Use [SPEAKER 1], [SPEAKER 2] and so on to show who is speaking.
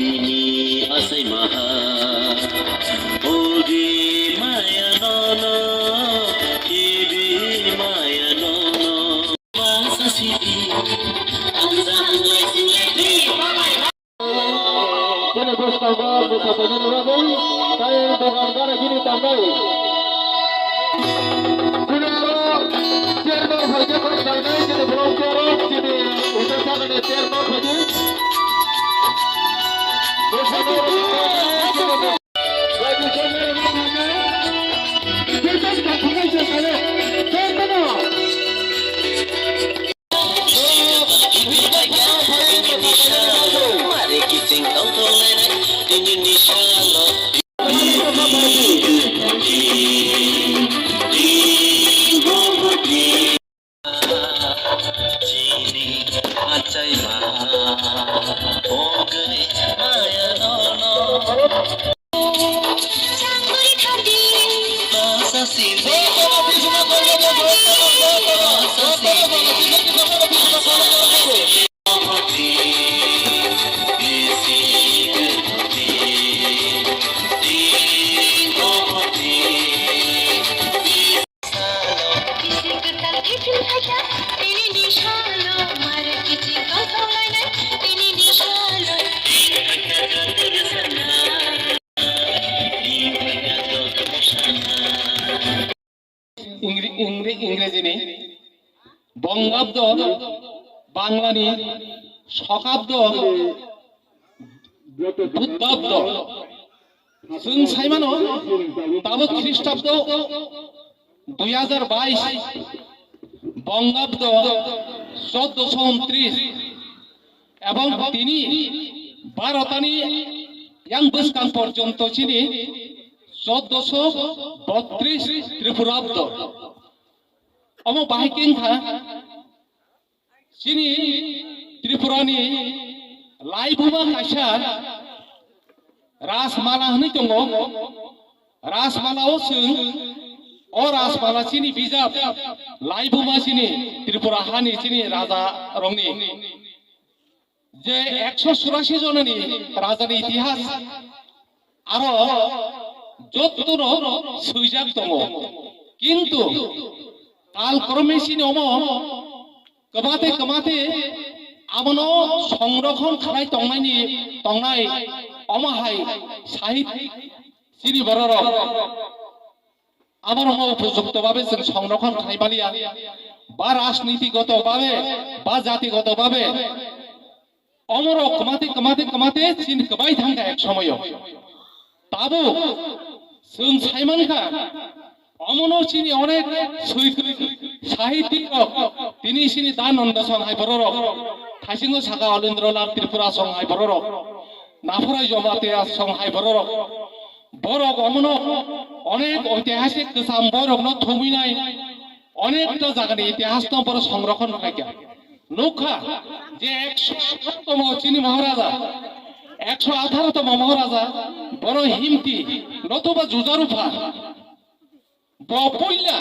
[SPEAKER 1] চিনি আসে মাহা ওরে মায়া নন ইবি মায়া নন বাসা city Anjaan লাইসি
[SPEAKER 2] Jadi bos kabar bisa penyeluruhan saya dengan negara gini tambah. Sudah chairman saja kan saya jadi belum corong jadi usaha sana ni chairman saja. Bos kabar lagi chairman mana? Kita sudah punya chairman. Chairman. ইংরেজি বঙ্গাব্দ বাংলানি শকাব্দ বুদ্ধাব্দ जों साइमानो दाबो ख्रिस्टाब्द 2022 বঙ্গাব্দ 1429 এবং তিনি ভারতানি young বসকান পর্যন্ত চিনি 1432 ত্রিপুরাব্দ Amo biking था सिनी त्रिपुरानी लाइबुमा काशा रासमाला हनै दङ रासमालाओ जों अ रासमाला सिनी बिजाब लाइबुमा सिनी त्रिपुरा हानि सिनी राजा रंनि जे 184 जननि राजानि इतिहास आरो जत्तुर सैजाक दङ किन्तु कालक्रमे सिनी अमो कमाते कमाते आमनो संरक्षण खानाय तंनाय अमाहाय साहित्य सिनी बरर आमर उपयुक्त भावे जों संरक्षण खानाय बालिया बा राजनीतिगत भावे बा जातिगत भावे अमर कमाते कमाते कमाते सिनी कबाय थांगा एक समय ताबो जों साइमानखा अमनो सिनी अनेक साहित्यिक तिनी सिनी दानन्द संहाय बरर थाइसिंग सागा अलेन्द्रनाथ त्रिपुरा संहाय बरर नाफराय जमाते संहाय बरर बरक अमनो अनेक ऐतिहासिक गोसाम बरक न थमिनाय अनेकटा जागानि इतिहास न बर संरक्षण खायगा नखा जे 107तम चिनी महाराजा 118तम महाराजा बर हिमती नतुबा जुजारुफा बपइला